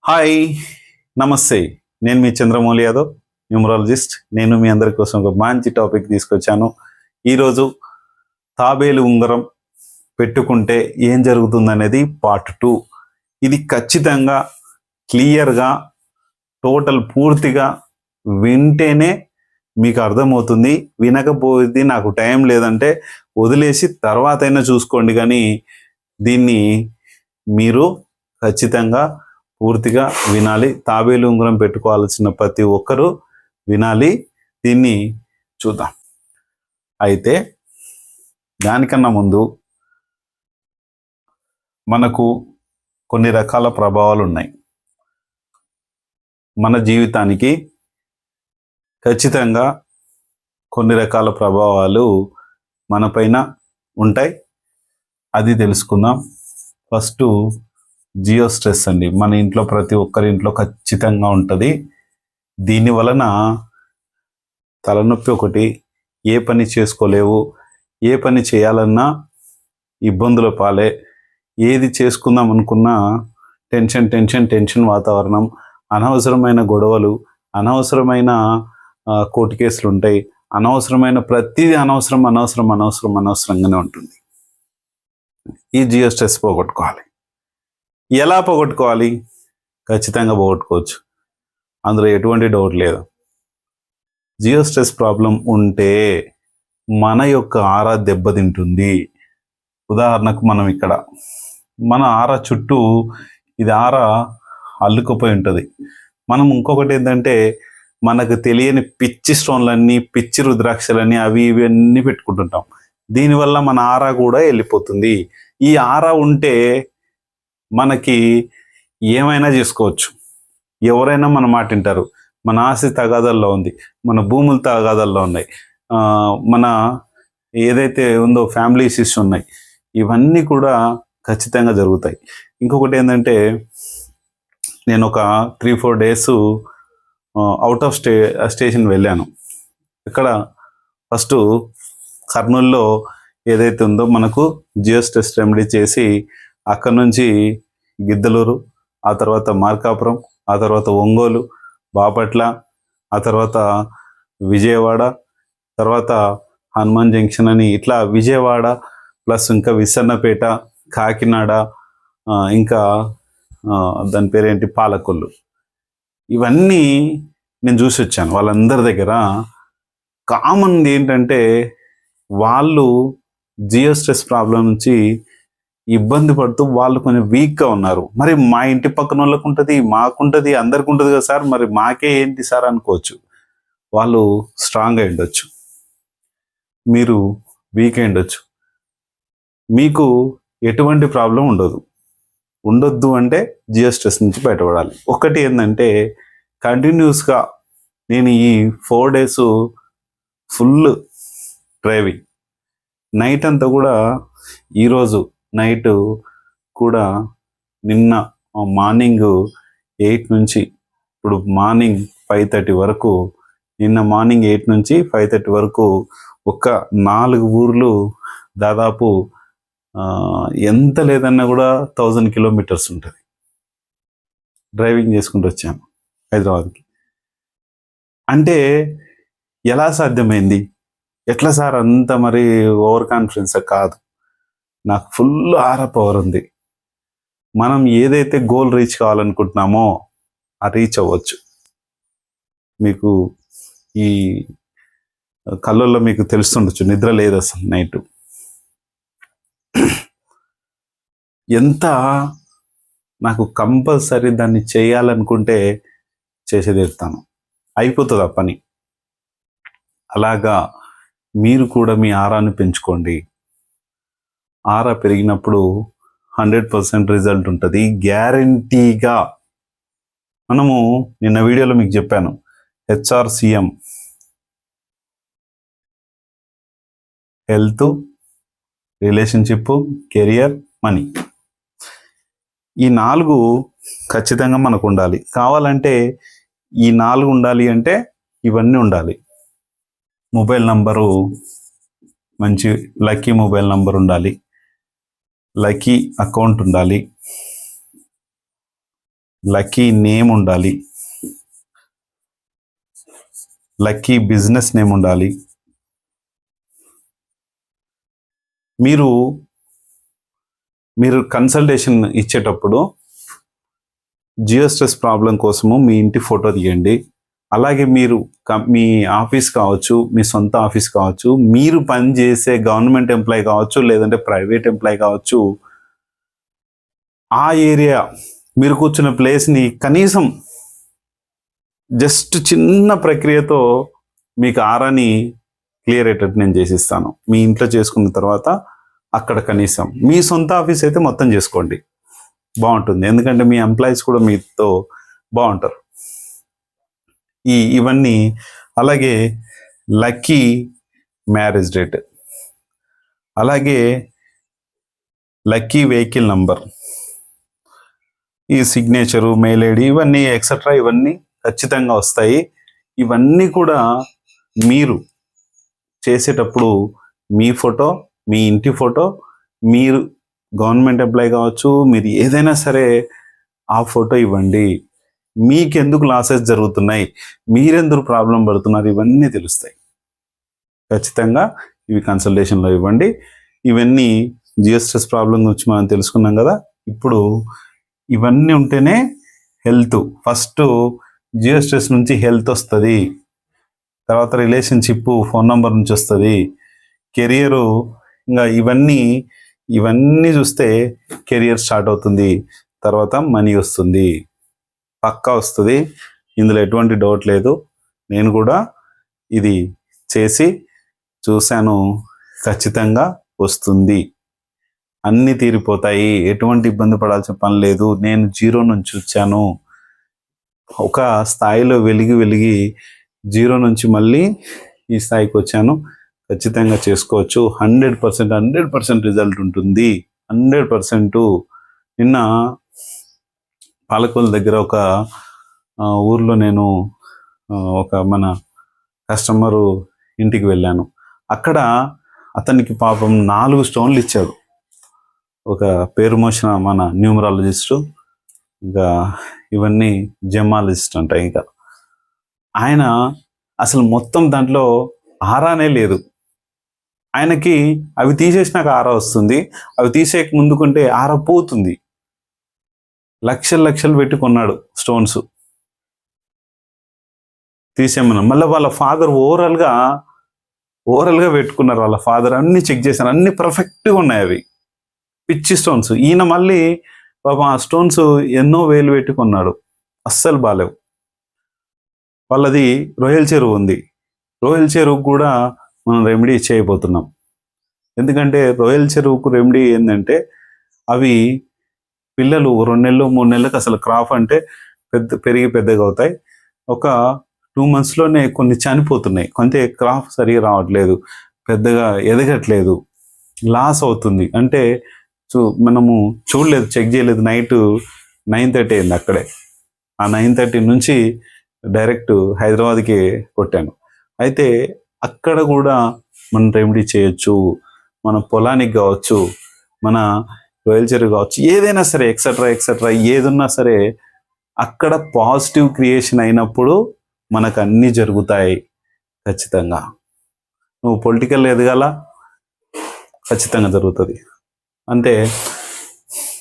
Hi, నమస్తే. నేను మీ Chandramouli Yadav, numerologist. నేను మీ అందరి కోసం ఒక మంచి టాపిక్ తీసుకొచ్చాను. ఈరోజు తాబేలు ఉంగరం పెట్టుకుంటే ఏం జరుగుతుందనేది పార్ట్ 2. ఇది ఖచ్చితంగా క్లియర్గా పూర్తిగా వింటేనే మీకు అర్థమవుతుంది. వినకపోతే నాకు టైం లేదంటే వదిలేసి తర్వాత అయినా చూసుకోండి, కానీ దీన్ని మీరు ఖచ్చితంగా పూర్తిగా వినాలి. తాబేలు ఉంగరం పెట్టుకోవాల్సిన ప్రతి ఒక్కరూ వినాలి. దీన్ని చూద్దాం. అయితే దానికన్నా ముందు మనకు కొన్ని రకాల ప్రభావాలు ఉన్నాయి. మన జీవితానికి ఖచ్చితంగా కొన్ని రకాల ప్రభావాలు మన పైన ఉంటాయి. అది తెలుసుకుందాం. ఫస్ట్ జియో స్ట్రెస్ అండి. మన ఇంట్లో ప్రతి ఒక్కరి ఇంట్లో ఖచ్చితంగా ఉంటుంది. దీని వలన తలనొప్పి ఒకటి, ఏ పని చేసుకోలేవు, ఏ పని చేయాలన్నా ఇబ్బందుల పాలే, ఏది చేసుకుందాం అనుకున్నా టెన్షన్ వాతావరణం, అనవసరమైన గొడవలు, అనవసరమైన కోర్టు కేసులు ఉంటాయి. అనవసరమైన ప్రతిదీ అనవసరంగానే ఉంటుంది. ఈ జియో స్ట్రెస్ పోగొట్టుకోవాలి. ఎలా పోగొట్టుకోవాలి? ఖచ్చితంగా పోగొట్టుకోవచ్చు, అందులో ఎటువంటి డౌట్ లేదు. జియో స్ట్రెస్ ప్రాబ్లం ఉంటే మన యొక్క ఆరా దెబ్బతింటుంది. ఉదాహరణకు మనం ఇక్కడ మన ఆరా చుట్టూ ఇది ఆరా అల్లుకుపోయి ఉంటుంది. మనం ఇంకొకటి ఏంటంటే మనకు తెలియని పిచ్చి స్టోన్లన్నీ, పిచ్చి రుద్రాక్షలన్నీ అవి ఇవన్నీ పెట్టుకుంటుంటాం. దీనివల్ల మన ఆరా కూడా వెళ్ళిపోతుంది. ఈ ఆరా ఉంటే మనకి ఏమైనా చేసుకోవచ్చు, ఎవరైనా మన మాట వింటారు. మన ఆస్తి తగాదాల్లో ఉంది, మన భూములు తగాదాల్లో ఉన్నాయి, మన ఏదైతే ఉందో ఫ్యామిలీ ఇష్యూస్ ఉన్నాయి. ఇవన్నీ కూడా ఖచ్చితంగా జరుగుతాయి. ఇంకొకటి ఏంటంటే నేను ఒక 3-4 డేస్ అవుట్ ఆఫ్ స్టేషన్ వెళ్ళాను. ఇక్కడ ఫస్ట్ కర్నూలులో ఏదైతే ఉందో మనకు జియో స్ట్రెస్ రెమెడీ చేసి అక్కడ నుంచి గిద్దలూరు, ఆ తర్వాత మార్కాపురం, ఆ తర్వాత ఒంగోలు, బాపట్ల, ఆ తర్వాత విజయవాడ, తర్వాత హనుమాన్ జంక్షన్ అని ఇట్లా విజయవాడ ప్లస్ ఇంకా విసన్నపేట, కాకినాడ, ఇంకా దాని పేరేంటి పాలకొల్లు, ఇవన్నీ నేను చూసి వచ్చాను. వాళ్ళందరి దగ్గర కామన్ ఏంటంటే వాళ్ళు జియో స్ట్రెస్ ప్రాబ్లం నుంచి ఇబ్బంది పడుతూ వాళ్ళు కొంచెం వీక్గా ఉన్నారు. మరి మా ఇంటి పక్కన వాళ్ళకు ఉంటుంది, మాకుంటుంది, అందరికి ఉంటుంది కదా సార్, మరి మాకే ఏంటి సార్ అనుకోవచ్చు. వాళ్ళు స్ట్రాంగ్ అయి ఉండొచ్చు, మీరు వీక్ అయి ఉండొచ్చు. మీకు ఎటువంటి ప్రాబ్లం ఉండొద్దు అంటే జియో స్ట్రెస్ నుంచి బయటపడాలి. ఒకటి ఏంటంటే కంటిన్యూస్గా నేను ఈ 4 డేస్ ఫుల్ డ్రైవింగ్, నైట్ అంతా కూడా, ఈరోజు నైట్ కూడా, నిన్న మార్నింగ్ 8 నుంచి ఇప్పుడు మార్నింగ్ 5:30 వరకు, నిన్న మార్నింగ్ 8 నుంచి 5:30 వరకు ఒక 4 ఊర్లు దాదాపు ఎంత లేదన్నా కూడా 1000 కిలోమీటర్స్ ఉంటుంది డ్రైవింగ్ చేసుకుంటూ వచ్చాను హైదరాబాద్కి. అంటే ఎలా సాధ్యమైంది? ఎట్లా సార్ అంత మరి ఓవర్ కాన్ఫిడెన్స్? కాదు, నాకు ఫుల్ ఆరా పవర్ ఉంది. మనం ఏదైతే గోల్ రీచ్ కావాలనుకుంటున్నామో ఆ రీచ్ అవ్వచ్చు. మీకు ఈ కళ్ళల్లో మీకు తెలుస్తుండొచ్చు, నిద్ర లేదు అసలు నైట్. ఎంత నాకు కంపల్సరీ దాన్ని చేయాలనుకుంటే చేసి తీరుతాను, అయిపోతుంది ఆ పని. అలాగా మీరు కూడా మీ ఆరాన్ని పెంచుకోండి. ఆరా పెరిగినప్పుడు 100% రిజల్ట్ ఉంటుంది, గ్యారంటీగా. మనము నిన్న వీడియోలో మీకు చెప్పాను, HRCM, health, relationship, career, money, ఈ 4 ఖచ్చితంగా మనకు ఉండాలి. కావాలంటే ఈ 4 ఉండాలి అంటే ఇవన్నీ ఉండాలి. మొబైల్ నంబరు, మంచి లక్కీ మొబైల్ నంబర్ ఉండాలి, లక్కీ అకౌంట్ ఉండాలి, లక్కీ నేమ్ ఉండాలి, లక్కీ బిజినెస్ నేమ్ ఉండాలి. మీరు కన్సల్టేషన్ ఇచ్చేటప్పుడు జియో స్ట్రెస్ ప్రాబ్లం కోసము మీ ఇంటి ఫోటో తీయండి. అలాగే మీరు మీ ఆఫీస్ కావచ్చు, మీ సొంత ఆఫీస్ కావచ్చు, మీరు పనిచేసే గవర్నమెంట్ ఎంప్లాయీ కావచ్చు, లేదంటే ప్రైవేట్ ఎంప్లాయీ కావచ్చు, ఆ ఏరియా మీరు కూర్చున్న ప్లేస్ని కనీసం జస్ట్ చిన్న ప్రక్రియతో మీకు ఆరాని క్లియర్ అయ్యేటట్టు నేను చేసిస్తాను. మీ ఇంట్లో చేసుకున్న తర్వాత అక్కడ కనీసం మీ సొంత ఆఫీస్ అయితే మొత్తం చేసుకోండి, బాగుంటుంది. ఎందుకంటే మీ ఎంప్లాయీస్ కూడా మీతో బాగుంటారు. ఇవన్నీ. అలాగే లక్కీ మ్యారేజ్ డేట్, అలాగే లక్కీ వెహికల్ నంబర్, ఈ సిగ్నేచరు, మెయిల్ ఐడి, ఇవన్నీ ఎక్సెట్రా ఇవన్నీ ఖచ్చితంగా వస్తాయి. ఇవన్నీ కూడా మీరు చేసేటప్పుడు మీ ఫోటో, మీ ఇంటి ఫోటో, మీరు గవర్నమెంట్ ఎంప్లాయీ కావచ్చు, మీరు ఏదైనా సరే ఆ ఫోటో ఇవ్వండి. మీకెందుకు లాసెస్ జరుగుతున్నాయి, మీరెందుకు ప్రాబ్లం పడుతున్నారు, ఇవన్నీ తెలుస్తాయి. ఖచ్చితంగా ఇవి కన్సల్టేషన్లో ఇవ్వండి. ఇవన్నీ జియో స్ట్రెస్ ప్రాబ్లం గురించి మనం తెలుసుకున్నాం కదా. ఇప్పుడు ఇవన్నీ ఉంటేనే హెల్త్. ఫస్ట్ జియో స్ట్రెస్ నుంచి హెల్త్ వస్తుంది, తర్వాత రిలేషన్షిప్, ఫోన్ నెంబర్ నుంచి వస్తుంది, కెరియరు, ఇంకా ఇవన్నీ చూస్తే కెరియర్ స్టార్ట్ అవుతుంది, తర్వాత మనీ వస్తుంది, పక్కా వస్తుంది. ఇందులో ఎటువంటి డౌట్ లేదు. నేను కూడా ఇది చేసి చూశాను, ఖచ్చితంగా వస్తుంది, అన్నీ తీరిపోతాయి, ఎటువంటి ఇబ్బంది పడాల్సిన పని లేదు. నేను జీరో నుంచి వచ్చాను, ఒక స్థాయిలో వెలిగి జీరో నుంచి మళ్ళీ ఈ స్థాయికి వచ్చాను. ఖచ్చితంగా చేసుకోవచ్చు. 100% రిజల్ట్ ఉంటుంది, 100%. నిన్న పాలకొల్లు దగ్గర ఒక ఊర్లో నేను ఒక మన కస్టమరు ఇంటికి వెళ్ళాను. అక్కడ అతనికి పాపం 4 స్టోన్లు ఇచ్చాడు. ఒక పేరు మోసిన మన న్యూమరాలజిస్టు, ఇంకా ఇవన్నీ జెమాలజిస్ట్ అంట. ఇంకా ఆయన అసలు మొత్తం దాంట్లో ఆరానే లేదు. ఆయనకి అవి తీసేసినాక ఆరా వస్తుంది, అవి తీసేయక ముందుకుంటే ఆరా పోతుంది. లక్షలు పెట్టి కొన్నాడు స్టోన్స్, తీసేయమన్నా. మళ్ళీ వాళ్ళ ఫాదర్ ఓవరాల్గా పెట్టుకున్నారు. వాళ్ళ ఫాదర్ అన్ని చెక్ చేశాను, అన్ని పర్ఫెక్ట్గా ఉన్నాయి. అవి పిచ్చి స్టోన్స్. ఈయన మళ్ళీ పాపం ఆ స్టోన్స్ ఎన్నో వేలు పెట్టుకున్నాడు, అస్సలు బాలేవు. వాళ్ళది రొయ్యల చెరువు ఉంది, రొయ్యల చెరువుకు కూడా మనం రెమెడీ చేయబోతున్నాం. ఎందుకంటే రొయ్యల చెరువుకు రెమెడీ ఏంటంటే, అవి పిల్లలు 2 నెలలు 3 నెలలకు అసలు క్రాప్ అంటే పెరిగి పెద్దగా అవుతాయి. ఒక 2 monthsలోనే కొన్ని చనిపోతున్నాయి, కొంత క్రాప్ సరిగా రావట్లేదు, పెద్దగా ఎదగట్లేదు, లాస్ అవుతుంది. అంటే మనము చూడలేదు, చెక్ చేయలేదు. నైట్ 9:30 అయింది అక్కడే. ఆ 9:30 నుంచి డైరెక్ట్ హైదరాబాద్కి కొట్టాను. అయితే అక్కడ కూడా మనం రెమెడీ చేయొచ్చు. మన పొలానికి కావచ్చు, మన రొయ్యల చెరువు కావచ్చు, ఏదైనా సరే ఎక్సెట్రా ఏదున్నా సరే, అక్కడ పాజిటివ్ క్రియేషన్ అయినప్పుడు మనకు అన్నీ జరుగుతాయి. ఖచ్చితంగా నువ్వు పొలిటికల్ ఎదగాల, ఖచ్చితంగా జరుగుతుంది. అంటే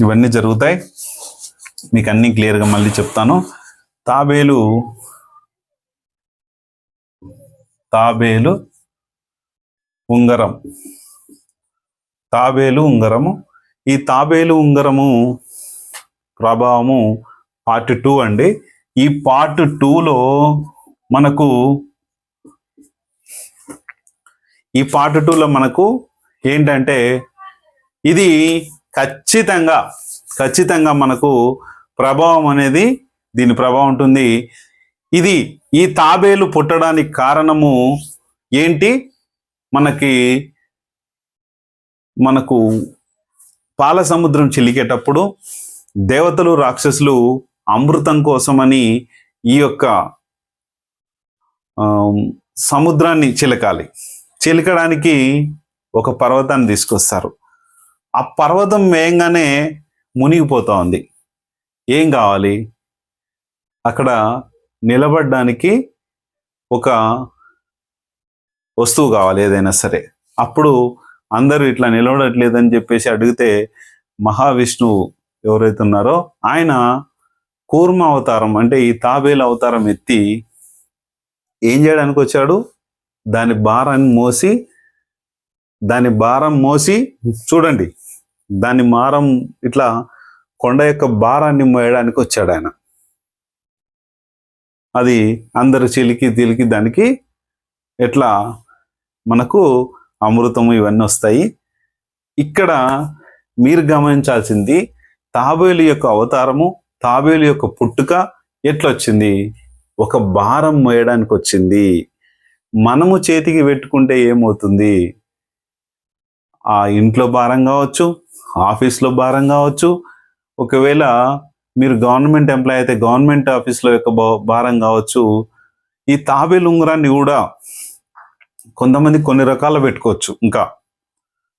ఇవన్నీ జరుగుతాయి. మీకు అన్నీ క్లియర్గా మళ్ళీ చెప్తాను. తాబేలు ఉంగరం, తాబేలు ఉంగరము. ఈ తాబేలు ఉంగరము ప్రభావము పార్ట్ 2 అండి. ఈ పార్ట్ 2లో మనకు ఏంటంటే, ఇది ఖచ్చితంగా మనకు ప్రభావం అనేది, దీని ప్రభావం ఉంటుంది. ఈ తాబేలు పుట్టడానికి కారణము ఏంటి? మనకు పాల సముద్రం చిలికేటప్పుడు దేవతలు రాక్షసులు అమృతం కోసమని ఈ యొక్క సముద్రాన్ని చిలకడానికి ఒక పర్వతాన్ని తీసుకొస్తారు. ఆ పర్వతం వేయంగానే మునిగిపోతా ఉంది. ఏం కావాలి? అక్కడ నిలబడడానికి ఒక వస్తువు కావాలి ఏదైనా సరే. అప్పుడు అందరూ ఇట్లా నిలబడట్లేదని చెప్పేసి అడిగితే మహావిష్ణువు ఎవరైతే ఉన్నారో ఆయన కూర్మ అవతారం అంటే ఈ తాబేలు అవతారం ఎత్తి ఏం చేయడానికి వచ్చాడు, దాని భారం మోసి చూడండి, దాని భారం ఇట్లా కొండ యొక్క భారాన్ని మోయడానికి వచ్చాడు ఆయన. అది అందరు చిలికి దానికి ఎట్లా మనకు అమృతము ఇవన్నీ వస్తాయి. ఇక్కడ మీరు గమనించాల్సింది తాబేలు యొక్క అవతారము, తాబేలు యొక్క పుట్టుక ఎట్లొచ్చింది, ఒక భారం మోయడానికి వచ్చింది. మనము చేతికి పెట్టుకుంటే ఏమవుతుంది, ఆ ఇంట్లో భారం కావచ్చు, ఆఫీస్లో భారం కావచ్చు, ఒకవేళ మీరు గవర్నమెంట్ ఎంప్లాయ్ అయితే గవర్నమెంట్ ఆఫీస్లో యొక్క భారం కావచ్చు. ఈ తాబేలు ఉంగరాన్ని కూడా కొంతమంది కొన్ని రకాలు పెట్టుకోవచ్చు, ఇంకా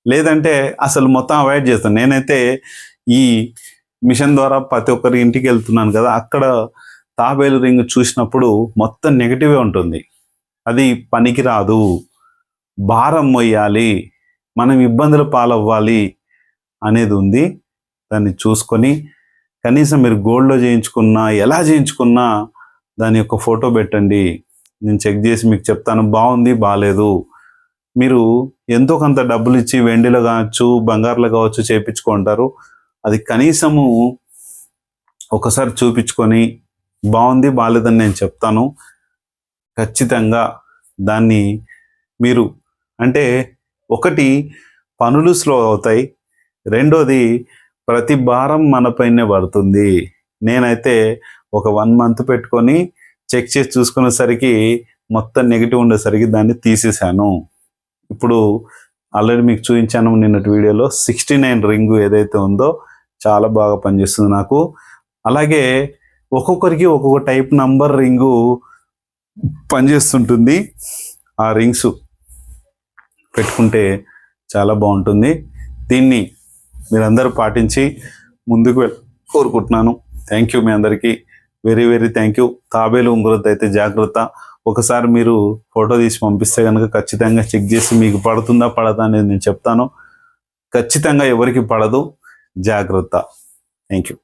లేదంటే అసలు మొత్తం అవాయిడ్ చేస్తాను. నేనైతే ఈ మిషన్ ద్వారా ప్రతి ఒక్కరి ఇంటికి వెళ్తున్నాను కదా, అక్కడ తాబేలు రింగ్ చూసినప్పుడు మొత్తం నెగిటివే ఉంటుంది. అది పనికి రాదు, భారం మొయ్యాలి, మనం ఇబ్బందులు పాలవ్వాలి అనేది ఉంది. దాన్ని చూసుకొని కనీసం మీరు గోల్డ్లో చేయించుకున్నా ఎలా చేయించుకున్నా దాని యొక్క ఫోటో పెట్టండి, నేను చెక్ చేసి మీకు చెప్తాను బాగుంది బాగాలేదు. మీరు ఎంతో కొంత డబ్బులు ఇచ్చి వెండిలో కావచ్చు బంగారులో కావచ్చు చేయించుకుంటారు, అది కనీసము ఒకసారి చూపించుకొని బాగుంది బాగాలేదని నేను చెప్తాను. ఖచ్చితంగా దాన్ని మీరు అంటే ఒకటి పనులు స్లో అవుతాయి, రెండోది ప్రతి భారం మనపైనే పడుతుంది. నేనైతే ఒక 1 month పెట్టుకొని చెక్ చేసి చూసుకునేసరికి మొత్తం నెగిటివ్ ఉండేసరికి దాన్ని తీసేశాను. ఇప్పుడు ఆల్రెడీ మీకు చూపించాను నిన్నటి వీడియోలో 69 రింగు ఏదైతే ఉందో చాలా బాగా పనిచేస్తుంది నాకు. అలాగే ఒక్కొక్కరికి ఒక్కొక్క టైప్ నంబర్ రింగు పనిచేస్తుంటుంది. ఆ రింగ్స్ పెట్టుకుంటే చాలా బాగుంటుంది. దీన్ని మీరందరూ పాటించి ముందుకు కోరుకుంటున్నాను. థ్యాంక్ యూ మీ అందరికీ, వెరీ వెరీ థ్యాంక్ యూ. తాబేలు ఉంగరద్దు అయితే జాగ్రత్త. ఒకసారి మీరు ఫోటో తీసి పంపిస్తే కనుక ఖచ్చితంగా చెక్ చేసి మీకు పడుతుందా పడదా అనేది నేను చెప్తాను. ఖచ్చితంగా ఎవరికి పడదు, జాగ్రత్త. Thank you.